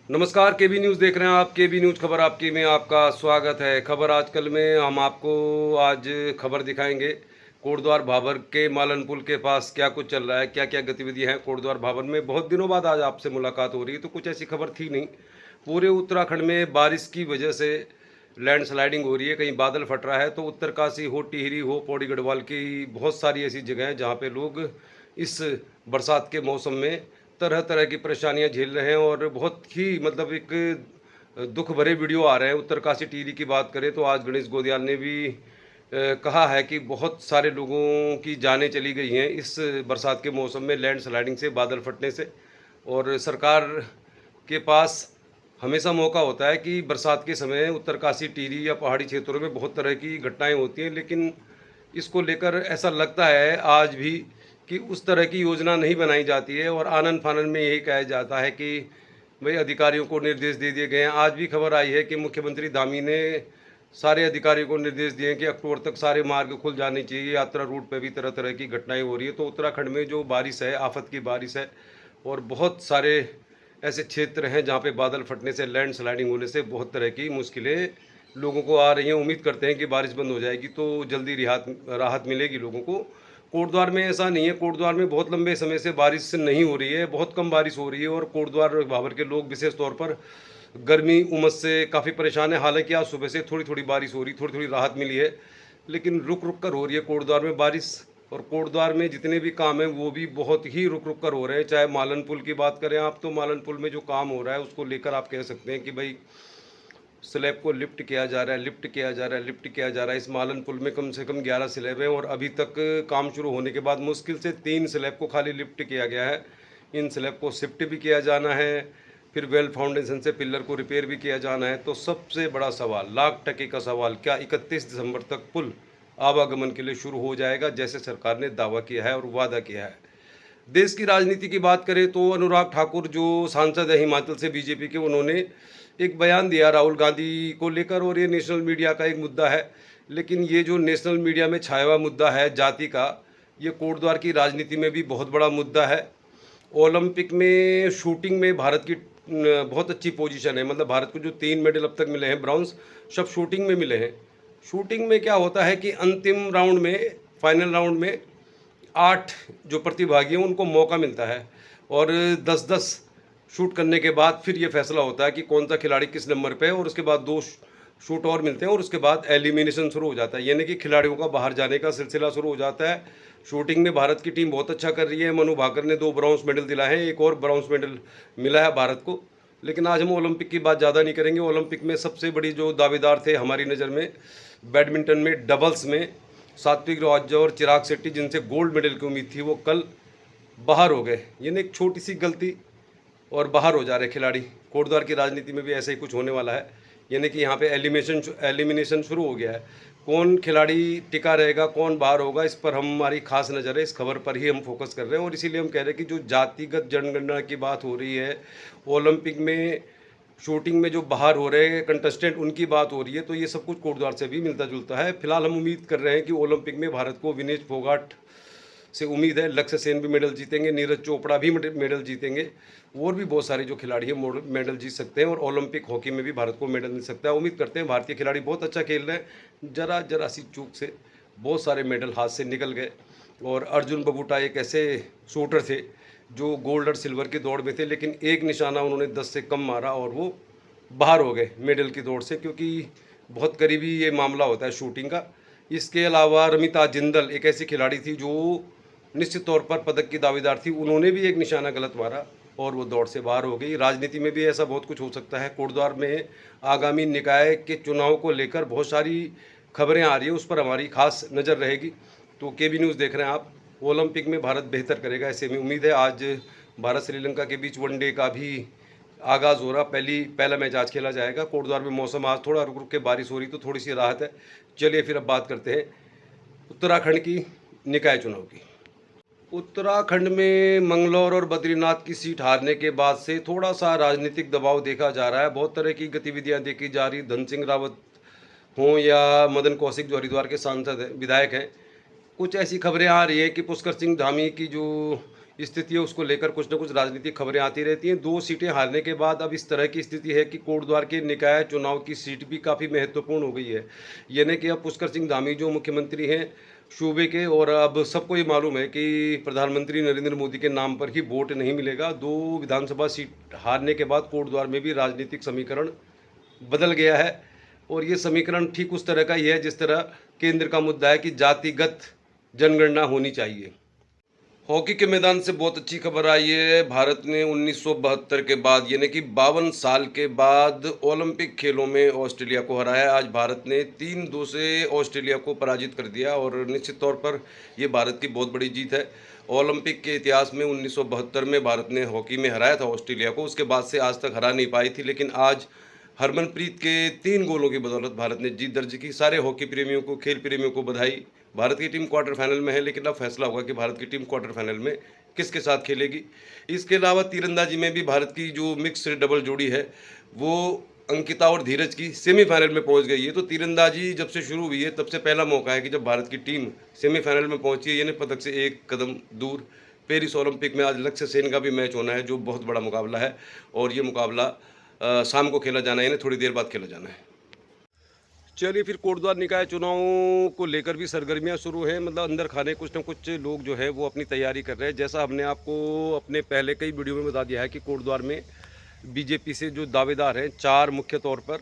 नमस्कार, केबी न्यूज़ देख रहे हैं आप। केबी न्यूज़ खबर आपकी में आपका स्वागत है। खबर आजकल में हम आपको आज खबर दिखाएंगे कोटद्वार भाबर के मालन पुल के पास क्या कुछ चल रहा है, क्या क्या गतिविधियां हैं कोटद्वार भाबर में। बहुत दिनों बाद आज आपसे मुलाकात हो रही है, तो कुछ ऐसी खबर थी नहीं। पूरे उत्तराखंड में बारिश की वजह से लैंडस्लाइडिंग हो रही है, कहीं बादल फट रहा है। तो उत्तरकाशी हो, टिहरी हो, पौड़ी गढ़वाल की बहुत सारी ऐसी जगह हैं जहाँ पे लोग इस बरसात के मौसम में तरह तरह की परेशानियां झेल रहे हैं। और बहुत ही मतलब एक दुख भरे वीडियो आ रहे हैं। उत्तरकाशी टिहरी की बात करें तो आज गणेश गोदियाल ने भी कहा है कि बहुत सारे लोगों की जानें चली गई हैं इस बरसात के मौसम में लैंडस्लाइडिंग से, बादल फटने से। और सरकार के पास हमेशा मौका होता है कि बरसात के समय उत्तरकाशी टिहरी या पहाड़ी क्षेत्रों में बहुत तरह की घटनाएं होती हैं, लेकिन इसको लेकर ऐसा लगता है आज भी कि उस तरह की योजना नहीं बनाई जाती है। और आनन फानन में यही कहा जाता है कि भाई अधिकारियों को निर्देश दे दिए गए हैं। आज भी खबर आई है कि मुख्यमंत्री धामी ने सारे अधिकारियों को निर्देश दिए हैं कि अक्टूबर तक सारे मार्ग खुल जाने चाहिए। यात्रा रूट पे भी तरह तरह की घटनाएं हो रही है। तो उत्तराखंड में जो बारिश है, आफत की बारिश है। और बहुत सारे ऐसे क्षेत्र हैं जहाँ पे बादल फटने से, लैंड स्लाइडिंग होने से बहुत तरह की मुश्किलें लोगों को आ रही हैं। उम्मीद करते हैं कि बारिश बंद हो जाएगी तो जल्दी राहत मिलेगी लोगों को। कोटद्वार में ऐसा नहीं है। कोटद्वार में बहुत लंबे समय से बारिश नहीं हो रही है, बहुत कम बारिश हो रही है। और कोटद्वार भाबर के लोग विशेष तौर पर गर्मी उमस से काफ़ी परेशान है। हालांकि आज सुबह से थोड़ी थोड़ी बारिश हो रही, थोड़ी थोड़ी राहत मिली है, लेकिन रुक रुक कर हो रही है कोटद्वार में बारिश। और कोटद्वार में जितने भी काम हैं वो भी बहुत ही रुक रुक कर हो रहे हैं। चाहे मालन पुल की बात करें आप, तो मालन पुल में जो काम हो रहा है उसको लेकर आप कह सकते हैं कि भाई स्लैब को लिफ्ट किया जा रहा है, लिफ्ट किया जा रहा है, लिफ्ट किया जा रहा है। इस मालन पुल में कम से कम 11 स्लैब हैं और अभी तक काम शुरू होने के बाद मुश्किल से 3 स्लैब को खाली लिफ्ट किया गया है। इन स्लैब को शिफ्ट भी किया जाना है, फिर वेल फाउंडेशन से पिलर को रिपेयर भी किया जाना है। तो सबसे बड़ा सवाल, लाख टके का सवाल, क्या 31 दिसंबर तक पुल आवागमन के लिए शुरू हो जाएगा जैसे सरकार ने दावा किया है और वादा किया है। देश की राजनीति की बात करें तो अनुराग ठाकुर जो सांसद है हिमाचल से बीजेपी के, उन्होंने एक बयान दिया राहुल गांधी को लेकर। और ये नेशनल मीडिया का एक मुद्दा है, लेकिन ये जो नेशनल मीडिया में छाया हुआ मुद्दा है जाति का, ये कोटद्वार की राजनीति में भी बहुत बड़ा मुद्दा है। ओलंपिक में शूटिंग में भारत की बहुत अच्छी पोजीशन है। मतलब भारत को जो 3 मेडल अब तक मिले हैं ब्रॉन्ज, सब शूटिंग में मिले हैं। शूटिंग में क्या होता है कि अंतिम राउंड में, फाइनल राउंड में 8 जो प्रतिभागी हैं उनको मौका मिलता है। और 10-10 शूट करने के बाद फिर ये फैसला होता है कि कौन सा खिलाड़ी किस नंबर पे है। और उसके बाद 2 शूट और मिलते हैं और उसके बाद एलिमिनेशन शुरू हो जाता है, यानी कि खिलाड़ियों का बाहर जाने का सिलसिला शुरू हो जाता है। शूटिंग में भारत की टीम बहुत अच्छा कर रही है। मनु भाकर ने 2 ब्रॉन्ज मेडल दिलाए हैं, एक और ब्रॉन्ज मेडल मिला है भारत को। लेकिन आज हम ओलंपिक की बात ज़्यादा नहीं करेंगे। ओलंपिक में सबसे बड़ी जो दावेदार थे हमारी नज़र में, बैडमिंटन में डबल्स में सात्विक राज और चिराग शेट्टी, जिनसे गोल्ड मेडल की उम्मीद थी, वो कल बाहर हो गए। यानी एक छोटी सी गलती और बाहर हो जा रहे खिलाड़ी। कोटद्वार की राजनीति में भी ऐसा ही कुछ होने वाला है, यानी कि यहाँ पे एलिमिनेशन शुरू हो गया है। कौन खिलाड़ी टिका रहेगा, कौन बाहर होगा, इस पर हमारी खास नज़र है। इस खबर पर ही हम फोकस कर रहे हैं। और इसीलिए हम कह रहे हैं कि जो जातिगत जनगणना की बात हो रही है, ओलंपिक में शूटिंग में जो बाहर हो रहे कंटेस्टेंट उनकी बात हो रही है, तो ये सब कुछ कोटद्वार से भी मिलता जुलता है। फिलहाल हम उम्मीद कर रहे हैं कि ओलंपिक में भारत को विनेश फोगाट से उम्मीद है, लक्ष्य सेन भी मेडल जीतेंगे, नीरज चोपड़ा भी मेडल जीतेंगे। और भी बहुत सारे जो खिलाड़ी हैं मेडल जीत सकते हैं। और ओलंपिक हॉकी में भी भारत को मेडल मिल सकता है। उम्मीद करते हैं, भारतीय खिलाड़ी बहुत अच्छा खेल रहे हैं। जरा जरा सी चूक से बहुत सारे मेडल हाथ से निकल गए। और अर्जुन बबूटा एक ऐसे शूटर थे जो गोल्ड और सिल्वर की दौड़ में थे, लेकिन एक निशाना उन्होंने 10 से कम मारा और वो बाहर हो गए मेडल की दौड़ से, क्योंकि बहुत करीबी ये मामला होता है शूटिंग का। इसके अलावा रमिता जिंदल एक ऐसी खिलाड़ी थी जो निश्चित तौर पर पदक की दावेदार थी, उन्होंने भी एक निशाना गलत मारा और वो दौड़ से बाहर हो गई। राजनीति में भी ऐसा बहुत कुछ हो सकता है। कोटद्वार में आगामी निकाय के चुनाव को लेकर बहुत सारी खबरें आ रही है, उस पर हमारी खास नज़र रहेगी। तो केबी न्यूज़ देख रहे हैं आप। ओलंपिक में भारत बेहतर करेगा ऐसे में उम्मीद है। आज भारत श्रीलंका के बीच वनडे का भी आगाज़ हो रहा, पहला मैच आज खेला जाएगा। कोटद्वार में मौसम आज थोड़ा रुक रुक के बारिश हो रही, तो थोड़ी सी राहत है। चलिए फिर अब बात करते हैं उत्तराखंड की निकाय चुनाव की। उत्तराखंड में मंगलौर और बद्रीनाथ की सीट हारने के बाद से थोड़ा सा राजनीतिक दबाव देखा जा रहा है। बहुत तरह की गतिविधियां देखी जा रही। धन सिंह रावत हों या मदन कौशिक जो हरिद्वार के सांसद हैं, विधायक हैं, कुछ ऐसी खबरें आ रही है कि पुष्कर सिंह धामी की जो स्थिति है उसको लेकर कुछ न कुछ राजनीतिक खबरें आती रहती हैं। 2 सीटें हारने के बाद अब इस तरह की स्थिति है कि कोटद्वार के निकाय चुनाव की सीट भी काफ़ी महत्वपूर्ण हो गई है। यानी कि अब पुष्कर सिंह धामी जो मुख्यमंत्री हैं सूबे के, और अब सबको ये मालूम है कि प्रधानमंत्री नरेंद्र मोदी के नाम पर ही वोट नहीं मिलेगा। 2 विधानसभा सीट हारने के बाद कोटद्वार में भी राजनीतिक समीकरण बदल गया है, और ये समीकरण ठीक उस तरह का ही है जिस तरह केंद्र का मुद्दा है कि जातिगत जनगणना होनी चाहिए। हॉकी के मैदान से बहुत अच्छी खबर आई है। भारत ने 1972 के बाद यानी कि 52 साल के बाद ओलंपिक खेलों में ऑस्ट्रेलिया को हराया। आज भारत ने 3-2 से ऑस्ट्रेलिया को पराजित कर दिया, और निश्चित तौर पर यह भारत की बहुत बड़ी जीत है। ओलंपिक के इतिहास में 1972 में भारत ने हॉकी में हराया था ऑस्ट्रेलिया को, उसके बाद से आज तक हरा नहीं पाई थी, लेकिन आज हरमनप्रीत के 3 गोलों की बदौलत भारत ने जीत दर्ज की। सारे हॉकी प्रेमियों को, खेल प्रेमियों को बधाई। भारत की टीम क्वार्टर फाइनल में है, लेकिन अब फैसला होगा कि भारत की टीम क्वार्टर फाइनल में किसके साथ खेलेगी। इसके अलावा तीरंदाजी में भी भारत की जो मिक्स्ड डबल जोड़ी है वो अंकिता और धीरज की सेमीफाइनल में पहुंच गई है। तो तीरंदाजी जब से शुरू हुई है तब से पहला मौका है कि जब भारत की टीम सेमीफाइनल में पहुंची है, यानी पदक से एक कदम दूर। पेरिस ओलंपिक में आज लक्ष्य सेन का भी मैच होना है, जो बहुत बड़ा मुकाबला है, और ये मुकाबला शाम को खेला जाना है, यानी थोड़ी देर बाद खेला जाना है। चलिए, फिर कोटद्वार निकाय चुनाव को लेकर भी सरगर्मियां शुरू हैं। मतलब अंदर खाने कुछ न कुछ लोग जो है वो अपनी तैयारी कर रहे हैं। जैसा हमने आपको अपने पहले कई वीडियो में बता दिया है कि कोटद्वार में बीजेपी से जो दावेदार हैं 4 मुख्य तौर पर,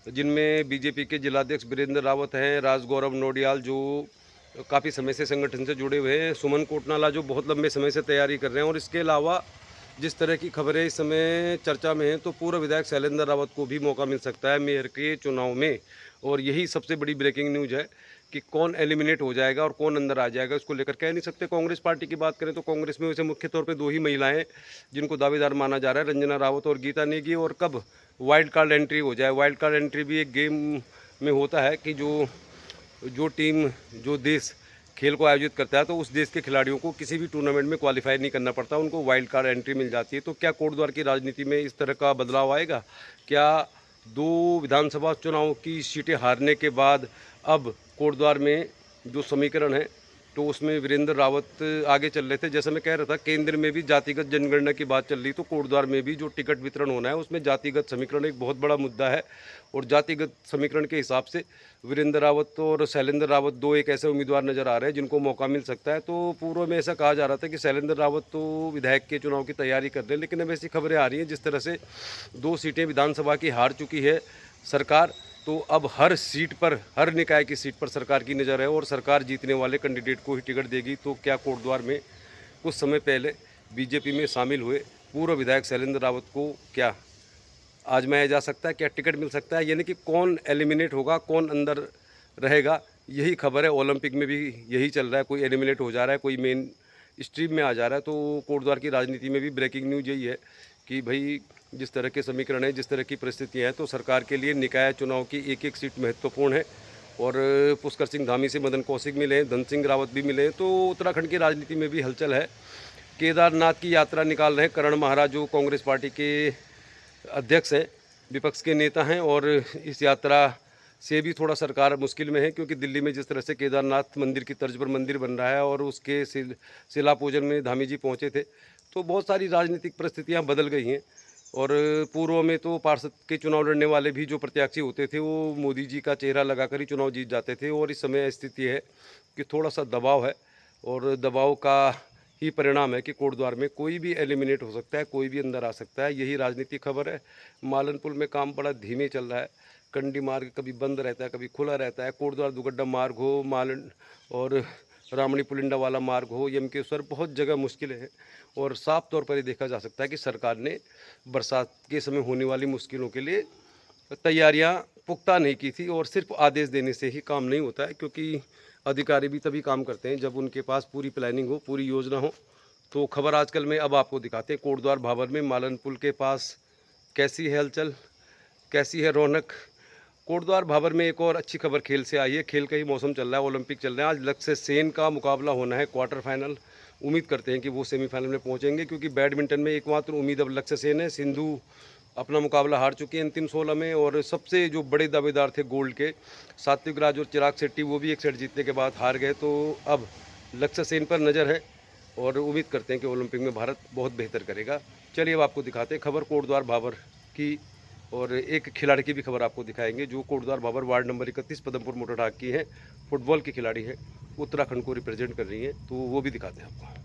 जिनमें बीजेपी के जिलाध्यक्ष वीरेंद्र रावत हैं, राजगौरव नोडियाल जो काफ़ी समय से संगठन से जुड़े हुए हैं, सुमन कोटनाला जो बहुत लंबे समय से तैयारी कर रहे हैं, और इसके अलावा जिस तरह की खबरें इस समय चर्चा में हैं तो पूर्व विधायक शैलेंद्र रावत को भी मौका मिल सकता है मेयर के चुनाव में। और यही सबसे बड़ी ब्रेकिंग न्यूज़ है कि कौन एलिमिनेट हो जाएगा और कौन अंदर आ जाएगा, इसको लेकर कह नहीं सकते। कांग्रेस पार्टी की बात करें तो कांग्रेस में वैसे मुख्य तौर पे 2 ही महिलाएं जिनको दावेदार माना जा रहा है, रंजना रावत और गीता नेगी। और कब वाइल्ड कार्ड एंट्री हो जाए, वाइल्ड कार्ड एंट्री भी एक गेम में होता है कि जो टीम, जो देश खेल को आयोजित करता है तो उस देश के खिलाड़ियों को किसी भी टूर्नामेंट में क्वालिफाई नहीं करना पड़ता, उनको वाइल्ड कार्ड एंट्री मिल जाती है। तो क्या कोटद्वार की राजनीति में इस तरह का बदलाव आएगा? क्या 2 विधानसभा चुनाव की सीटें हारने के बाद अब कोटद्वार में जो समीकरण है तो उसमें वीरेंद्र रावत आगे चल रहे थे? जैसा मैं कह रहा था, केंद्र में भी जातिगत जनगणना की बात चल रही, तो कोटद्वार में भी जो टिकट वितरण होना है उसमें जातिगत समीकरण एक बहुत बड़ा मुद्दा है। और जातिगत समीकरण के हिसाब से वीरेंद्र रावत और शैलेंद्र रावत 2 एक ऐसे उम्मीदवार नज़र आ रहे हैं जिनको मौका मिल सकता है। तो पूर्व में ऐसा कहा जा रहा था कि शैलेंद्र रावत तो विधायक के चुनाव की तैयारी कर रहे हैं, लेकिन अब ऐसी खबरें आ रही हैं जिस तरह से 2 सीटें विधानसभा की हार चुकी है सरकार, तो अब हर सीट पर, हर निकाय की सीट पर सरकार की नज़र है और सरकार जीतने वाले कैंडिडेट को ही टिकट देगी। तो क्या कोटद्वार में कुछ समय पहले बीजेपी में शामिल हुए पूर्व विधायक शैलेंद्र रावत को क्या आजमाया जा सकता है? क्या टिकट मिल सकता है? यानी कि कौन एलिमिनेट होगा, कौन अंदर रहेगा, यही खबर है। ओलंपिक में भी यही चल रहा है, कोई एलिमिनेट हो जा रहा है, कोई मेन स्ट्रीम में आ जा रहा है। तो कोटद्वार की राजनीति में भी ब्रेकिंग न्यूज़ यही है कि भाई जिस तरह के समीकरण है, जिस तरह की परिस्थितियाँ हैं, तो सरकार के लिए निकाय चुनाव की एक एक सीट महत्वपूर्ण है। और पुष्कर सिंह धामी से मदन कौशिक मिले हैं, धन सिंह रावत भी मिले हैं, तो उत्तराखंड की राजनीति में भी हलचल है। केदारनाथ की यात्रा निकाल रहे हैं करण महाराज जो कांग्रेस पार्टी के अध्यक्ष हैं, विपक्ष के नेता हैं, और इस यात्रा से भी थोड़ा सरकार मुश्किल में है, क्योंकि दिल्ली में जिस तरह से केदारनाथ मंदिर की तर्ज पर मंदिर बन रहा है और उसके शिला पूजन में धामी जी पहुंचे थे, तो बहुत सारी राजनीतिक परिस्थितियां बदल गई हैं। और पूर्व में तो पार्षद के चुनाव लड़ने वाले भी जो प्रत्याशी होते थे वो मोदी जी का चेहरा लगाकर ही चुनाव जीत जाते थे, और इस समय स्थिति है कि थोड़ा सा दबाव है, और दबाव का ही परिणाम है कि कोटद्वार में कोई भी एलिमिनेट हो सकता है, कोई भी अंदर आ सकता है। यही राजनीतिक खबर है। मालनपुल में काम बड़ा धीमे चल रहा है, कंडी मार्ग कभी बंद रहता है, कभी खुला रहता है। कोटद्वार दुगड्डा मार्ग हो, मालन और रामणी पुलिंडा वाला मार्ग हो, यमकेश्वर, बहुत जगह मुश्किलें हैं। और साफ तौर पर ये देखा जा सकता है कि सरकार ने बरसात के समय होने वाली मुश्किलों के लिए तैयारियां पुख्ता नहीं की थी, और सिर्फ आदेश देने से ही काम नहीं होता है, क्योंकि अधिकारी भी तभी काम करते हैं जब उनके पास पूरी प्लानिंग हो, पूरी योजना हो। तो खबर आजकल में अब आपको दिखाते हैं कोटद्वार भाबर में मालनपुल के पास कैसी है हलचल, कैसी है रौनक। कोटद्वार भाबर में एक और अच्छी खबर खेल से आई है। खेल का ही मौसम चल रहा है, ओलंपिक चल रहे हैं। आज लक्ष्य सेन का मुकाबला होना है क्वार्टर फाइनल। उम्मीद करते हैं कि वो सेमीफाइनल में पहुंचेंगे, क्योंकि बैडमिंटन में एकमात्र उम्मीद अब लक्ष्य सेन है। सिंधु अपना मुकाबला हार चुके हैं अंतिम 16 में, और सबसे जो बड़े दावेदार थे गोल्ड के, सात्विक राज और चिराग शेट्टी, वो भी एक सेट जीतने के बाद हार गए। तो अब लक्ष्य सेन पर नज़र है। और उम्मीद करते हैं कि ओलंपिक में भारत बहुत बेहतर करेगा। चलिए अब आपको दिखाते हैं खबर कोटद्वार भाबर की, और एक खिलाड़ी की भी खबर आपको दिखाएंगे जो कोटद्वार भाबर वार्ड नंबर 31 पदमपुर मोटरहाट की है, फुटबॉल की खिलाड़ी है, उत्तराखंड को रिप्रेजेंट कर रही है, तो वो भी दिखाते हैं आपको।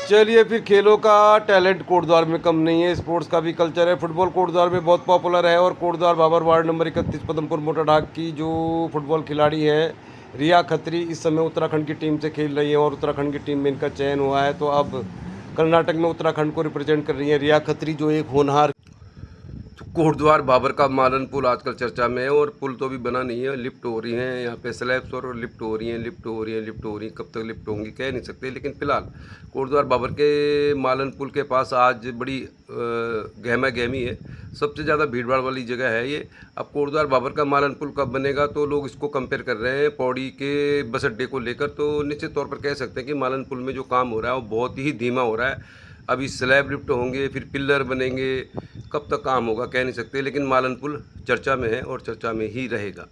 चलिए फिर, खेलों का टैलेंट कोटद्वार में कम नहीं है, स्पोर्ट्स का भी कल्चर है। फुटबॉल कोटद्वार में बहुत पॉपुलर है और कोटद्वार भाबर वार्ड नंबर 31 पदमपुर मोटरहाट की जो फुटबॉल खिलाड़ी है रिया खत्री, इस समय उत्तराखंड की टीम से खेल रही है और उत्तराखंड की टीम में इनका चयन हुआ है। तो अब कर्नाटक में उत्तराखंड को रिप्रेजेंट कर रही है रिया खत्री, जो एक होनहार। कोटद्वार भाबर का मालन पुल आजकल चर्चा में है, और पुल तो अभी बना नहीं है, लिफ्ट हो रही हैं यहाँ पे, स्लैब्स और लिफ्ट हो रही हैं, लिफ्ट हो रही हैं, लिफ्ट हो रही हैं। कब तक लिफ्ट होंगी कह नहीं सकते, लेकिन फिलहाल कोटद्वार भाबर के मालन पुल के पास आज बड़ी गहमा गहमी है। सबसे ज़्यादा भीड़ भाड़ वाली जगह है ये। अब कोटद्वार भाबर का मालन पुल कब बनेगा, तो लोग इसको कंपेयर कर रहे हैं पौड़ी के बस अड्डे को लेकर। तो निश्चित तौर पर कह सकते हैं कि मालन पुल में जो काम हो रहा है वो बहुत ही धीमा हो रहा है। अभी स्लैब लिफ्ट होंगे, फिर पिलर बनेंगे, कब तक काम होगा कह नहीं सकते, लेकिन मालन पुल चर्चा में है और चर्चा में ही रहेगा।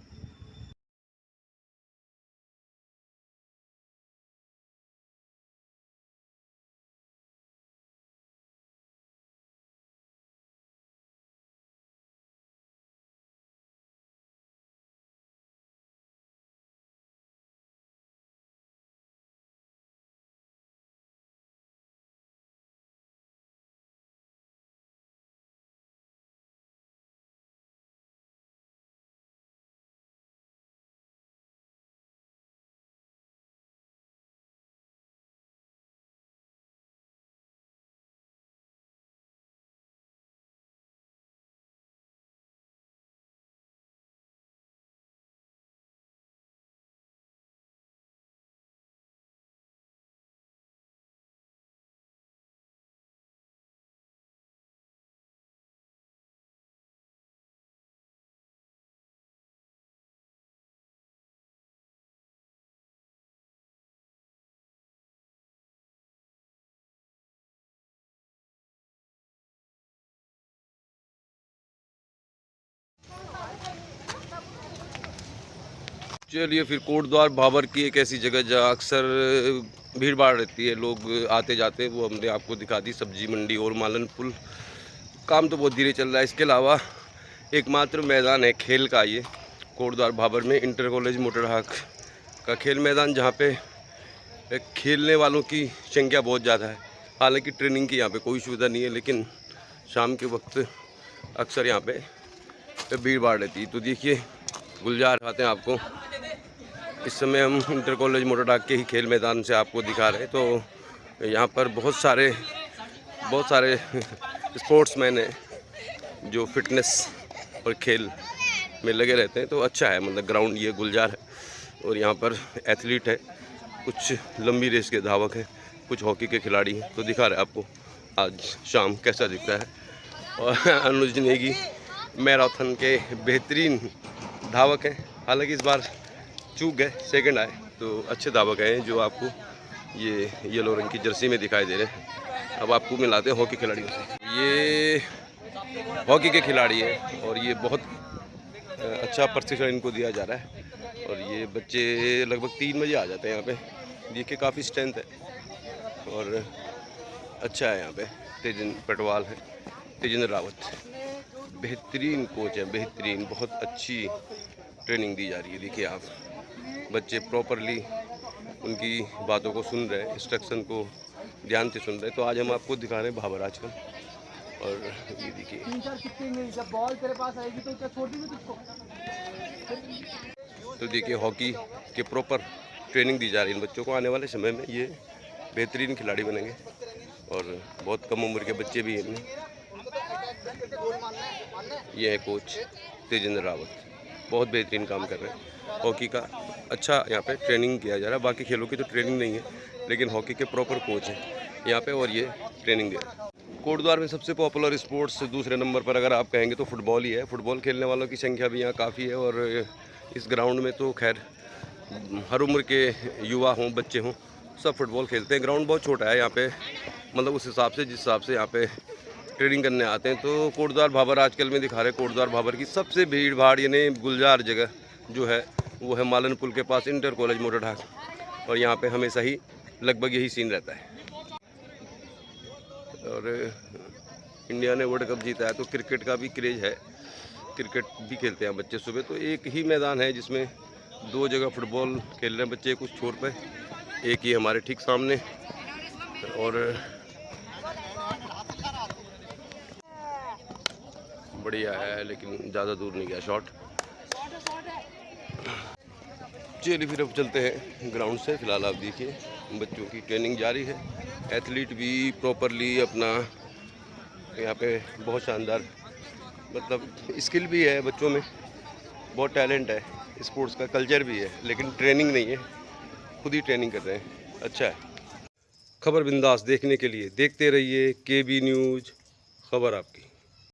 चलिए फिर, कोटद्वार भाबर की एक ऐसी जगह जहाँ अक्सर भीड़ भाड़ रहती है, लोग आते जाते, वो हमने आपको दिखा दी, सब्जी मंडी और मालन पुल। काम तो बहुत धीरे चल रहा है। इसके अलावा एकमात्र मैदान है खेल का ये कोटद्वार भाबर में, इंटर कॉलेज मोटरहाट का खेल मैदान, जहाँ पे खेलने वालों की संख्या बहुत ज़्यादा है। हालांकि ट्रेनिंग की यहाँ पे कोई सुविधा नहीं है, लेकिन शाम के वक्त अक्सर यहाँ पे भीड़ भाड़ रहती है। तो देखिए, गुलजार आते हैं आपको। इस समय हम इंटर कॉलेज मोटरहाट के ही खेल मैदान से आपको दिखा रहे हैं। तो यहाँ पर बहुत सारे स्पोर्ट्समैन हैं जो फिटनेस और खेल में लगे रहते हैं। तो अच्छा है, मतलब ग्राउंड ये गुलजार है, और यहाँ पर एथलीट है, कुछ लंबी रेस के धावक हैं, कुछ हॉकी के खिलाड़ी हैं। तो दिखा रहे हैं आपको आज शाम कैसा दिखता है। और अनुज नेगी मैराथन के बेहतरीन धावक हैं, हालांकि इस बार चूक गए, सेकंड आए। तो अच्छे धावक हैं जो आपको ये येलो रंग की जर्सी में दिखाई दे रहे हैं। अब आपको मिलाते हैं हॉकी खिलाड़ियों से। ये हॉकी के खिलाड़ी हैं और ये बहुत अच्छा प्रशिक्षण इनको दिया जा रहा है, और ये बच्चे लगभग 3 बजे आ जाते हैं यहाँ पे। देखिए काफ़ी स्ट्रेंथ है और अच्छा है। यहाँ पे तेजन पटवाल है, तेजेंद्र रावत बेहतरीन कोच है, बेहतरीन, बहुत अच्छी ट्रेनिंग दी जा रही है। देखिए आप, बच्चे प्रॉपरली उनकी बातों को सुन रहे हैं, इंस्ट्रक्शन को ध्यान से सुन रहे हैं। तो आज हम आपको दिखा रहे हैं भाबर आजकल, और ये देखिए तो देखिए हॉकी के प्रॉपर ट्रेनिंग दी जा रही है इन बच्चों को। आने वाले समय में ये बेहतरीन खिलाड़ी बनेंगे, और बहुत कम उम्र के बच्चे भी हैं इनमें। ये है कोच तेजेंद्र रावत, बहुत बेहतरीन काम कर रहे हैं। हॉकी का अच्छा यहाँ पे ट्रेनिंग किया जा रहा है। बाकी खेलों की तो ट्रेनिंग नहीं है, लेकिन हॉकी के प्रॉपर कोच हैं यहाँ पे, और ये ट्रेनिंग दे रहे हैं। कोटद्वार में सबसे पॉपुलर स्पोर्ट्स दूसरे नंबर पर अगर आप कहेंगे तो फुटबॉल ही है। फुटबॉल खेलने वालों की संख्या भी यहाँ काफ़ी है, और इस ग्राउंड में तो खैर हर उम्र के युवा हों, बच्चे हों, सब फुटबॉल खेलते हैं। ग्राउंड बहुत छोटा है यहाँ पे, मतलब उस हिसाब से जिस हिसाब से यहाँ पे ट्रेनिंग करने आते हैं। तो कोटद्वार भाबर आजकल में दिखा रहे हैं कोटद्वार भाबर की सबसे भीड़ भाड़ यानी गुलजार जगह जो है वो है मालन पुल के पास इंटर कॉलेज मोटरहाट, और यहाँ पे हमेशा ही लगभग यही सीन रहता है। और इंडिया ने वर्ल्ड कप जीता है तो क्रिकेट का भी क्रेज़ है, क्रिकेट भी खेलते हैं बच्चे सुबह। तो एक ही मैदान है जिसमें 2 जगह फुटबॉल खेल रहे हैं बच्चे कुछ छोर पे, एक ही हमारे ठीक सामने। और बढ़िया है लेकिन ज़्यादा दूर नहीं गया शॉट। चलिए फिर अब चलते हैं ग्राउंड से। फिलहाल आप देखिए बच्चों की ट्रेनिंग जारी है, एथलीट भी प्रॉपरली अपना यहाँ पे बहुत शानदार मतलब स्किल भी है बच्चों में, बहुत टैलेंट है, स्पोर्ट्स का कल्चर भी है, लेकिन ट्रेनिंग नहीं है, खुद ही ट्रेनिंग कर रहे हैं। अच्छा है। खबर बिंदास देखने के लिए देखते रहिए KB न्यूज़, खबर आपकी।